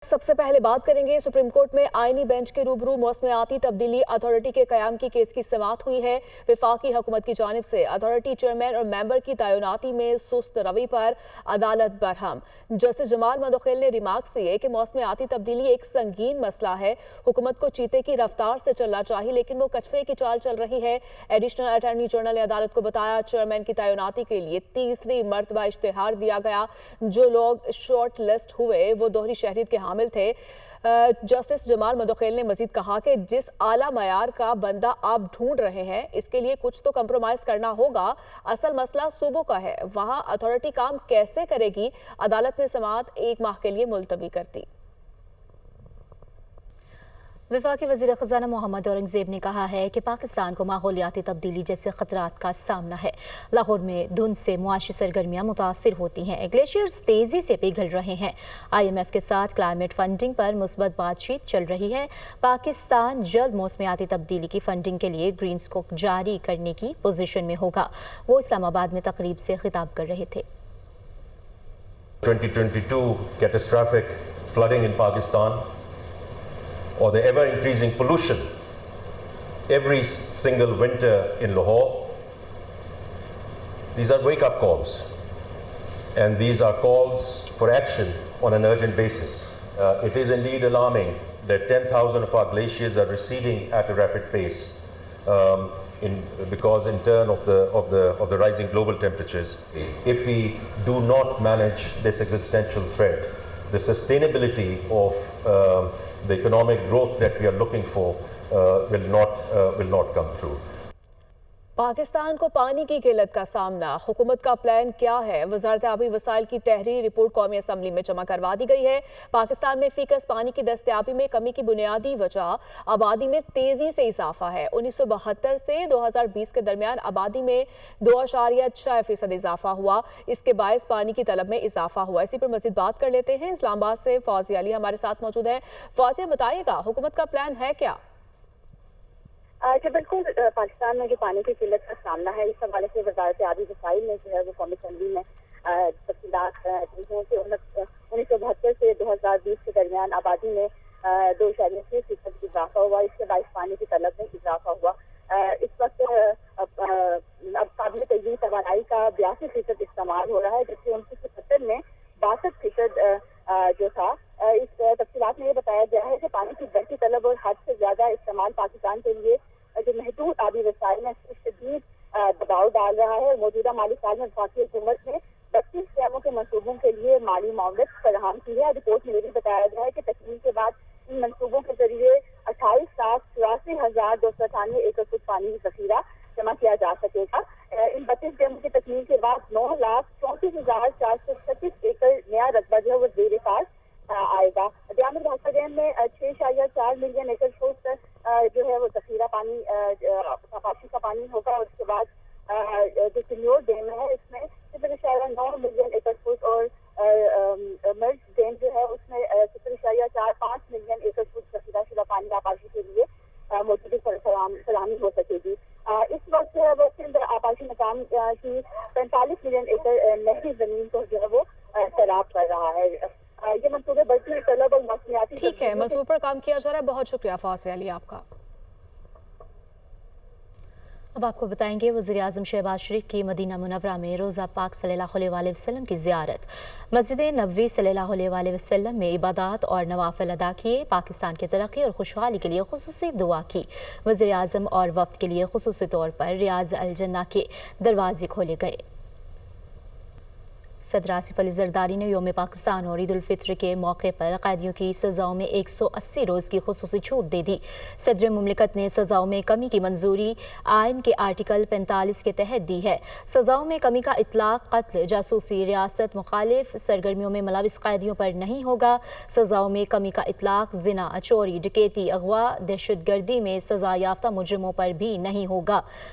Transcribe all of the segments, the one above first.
سب سے پہلے بات کریں گے سپریم کورٹ میں آئینی بینچ کے روبرو موسمیاتی تبدیلی اتھارٹی کے قیام کی کیس کی سماعت ہوئی ہے۔ وفاقی حکومت کی جانب سے اتھارٹی چیئرمین اور ممبر کی تعیناتی میں سست روی پر عدالت برہم۔ جسٹس جمال مدوخیل نے ریمارکس دیے کہ موسمیاتی تبدیلی ایک سنگین مسئلہ ہے، حکومت کو چیتے کی رفتار سے چلنا چاہیے لیکن وہ کچھوے کی چال چل رہی ہے۔ ایڈیشنل اٹارنی جنرل نے عدالت کو بتایا چیئرمین کی تعیناتی کے لیے تیسری مرتبہ اشتہار دیا گیا۔ جو لوگ شارٹ لسٹ ہوئے وہ دوہری شہریت کے حامل تھے۔ جسٹس جمال مدوخیل نے مزید کہا کہ جس اعلیٰ معیار کا بندہ آپ ڈھونڈ رہے ہیں اس کے لیے کچھ تو کمپرومائز کرنا ہوگا، اصل مسئلہ صوبوں کا ہے، وہاں اتھارٹی کام کیسے کرے گی؟ عدالت نے سماعت 1 ماہ کے لیے ملتوی کر دی۔ وفاقی وزیر خزانہ محمد اورنگزیب نے کہا ہے کہ پاکستان کو ماحولیاتی تبدیلی جیسے خطرات کا سامنا ہے۔ لاہور میں دھند سے معاشی سرگرمیاں متاثر ہوتی ہیں، گلیشیئرز تیزی سے پگھل رہے ہیں۔ IMF کے ساتھ کلائمیٹ فنڈنگ پر مثبت بات چیت چل رہی ہے۔ پاکستان جلد موسمیاتی تبدیلی کی فنڈنگ کے لیے گرین اسکوپ جاری کرنے کی پوزیشن میں ہوگا۔ وہ اسلام آباد میں تقریب سے خطاب کر رہے تھے۔ 2022 catastrophic flooding in Pakistan, or the ever-increasing pollution every single winter in Lahore. These are wake-up calls, and these are calls for action on an urgent basis. It is indeed alarming that 10,000 of our glaciers are receding at a rapid pace because in turn of the rising global temperatures. If we do not manage this existential threat, the sustainability of the economic growth that we are looking for will not come through. Pakistan کو پانی کی قلت کا سامنا، حکومت کا plan کیا ہے؟ وزارت آبی وسائل کی تحریری رپورٹ قومی اسمبلی میں جمع کروا دی گئی ہے۔ پاکستان میں فیکس پانی کی دستیابی میں کمی کی بنیادی وجہ آبادی میں تیزی سے اضافہ ہے۔ 1972 سے 2020 کے درمیان آبادی میں 2.6% اضافہ ہوا، اس کے باعث پانی کی طلب میں اضافہ ہوا۔ اسی پر مزید بات کر لیتے ہیں، اسلام آباد سے فوزیہ علی ہمارے ساتھ موجود ہے۔ فوزیہ بتائیے گا حکومت کا پلان ہے کیا؟ بالکل، پاکستان میں جو پانی کی قلت کا سامنا ہے اس حوالے سے وزارت آبی وسائل نے جو ہے وہ قومی اسمبلی میں تفصیلات دی ہیں کہ 1972 سے 2020 کے درمیان آبادی میں 2.6% اضافہ ہوا، اس کے باعث پانی کی طلب میں اضافہ ہوا۔ اس وقت اب قابل تجدید توانائی کا 82% استعمال ہو رہا ہے، جبکہ 1970 میں 62% جو تھا۔ اس تفصیلات میں یہ بتایا گیا ہے کہ پانی کی بڑھتی طلب اور حد سے زیادہ استعمال پاکستان کے لیے جو محدود آبی وسائل میں شدید دباؤ ڈال رہا ہے۔ موجودہ مالی سال میں وفاقی حکومت نے 32 ڈیموں کے منصوبوں کے لیے مالی معاونت فراہم کی ہے۔ رپورٹ میں یہ بھی بتایا گیا ہے کہ تکمیل کے بعد ان منصوبوں کے ذریعے 28,84,298 ایکڑ فٹ پانی ذخیرہ جمع کیا جا سکے گا۔ ان 32 ڈیموں کی تکمیل کے بعد 9,34,436 ایکڑ نیا رقبہ جو ہے وہ زیر کار آئے گا۔ ڈیامر بھاشا ڈیم میں 6.4 ملین ایکڑ فٹ جو ہے وہ ذخیرہ پانی پاسی کا پانی ہوگا، اور اس کے بعد جو سنیور ڈیم ہے اس میں 0.9 ملین ایکڑ فٹ، اور مرج ڈیم جو ہے اس میں 0.45 ملین ایکڑ فٹ ذخیرہ شدہ پانی آبادی کے لیے موجودی فراہمی ہو سکے گی۔ اس وقت جو ہے وہ سندھ آبادی مقام کی 45 ملین ایکڑ نہری زمین کو جو ہے وہ سیراب کر رہا ہے۔ یہ منصوبے بڑھتی طلب اور موسمیاتی ٹھیک ہے، منصوبے پر کام کیا جا رہا ہے۔ بہت شکریہ فوزیہ علی آپ کا۔ اب آپ کو بتائیں گے وزیر اعظم شہباز شریف کی مدینہ منورہ میں روضہ پاک صلی اللہ علیہ وسلم کی زیارت۔ مسجد نبوی صلی اللہ علیہ وسلم میں عبادات اور نوافل ادا کیے، پاکستان کی ترقی اور خوشحالی کے لیے خصوصی دعا کی۔ وزیر اعظم اور وفد کے لیے خصوصی طور پر ریاض الجنہ کے دروازے کھولے گئے۔ صدر آصف علی زرداری نے یوم پاکستان اور عید الفطر کے موقع پر قیدیوں کی سزاؤں میں 180 روز کی خصوصی چھوٹ دے دی۔ صدر مملکت نے سزاؤں میں کمی کی منظوری آئین کے آرٹیکل 45 کے تحت دی ہے۔ سزاؤں میں کمی کا اطلاق قتل، جاسوسی، ریاست مخالف سرگرمیوں میں ملوث قیدیوں پر نہیں ہوگا۔ سزاؤں میں کمی کا اطلاق زنا، چوری، ڈکیتی، اغوا، دہشت گردی میں سزا یافتہ مجرموں پر بھی نہیں ہوگا۔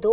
2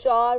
4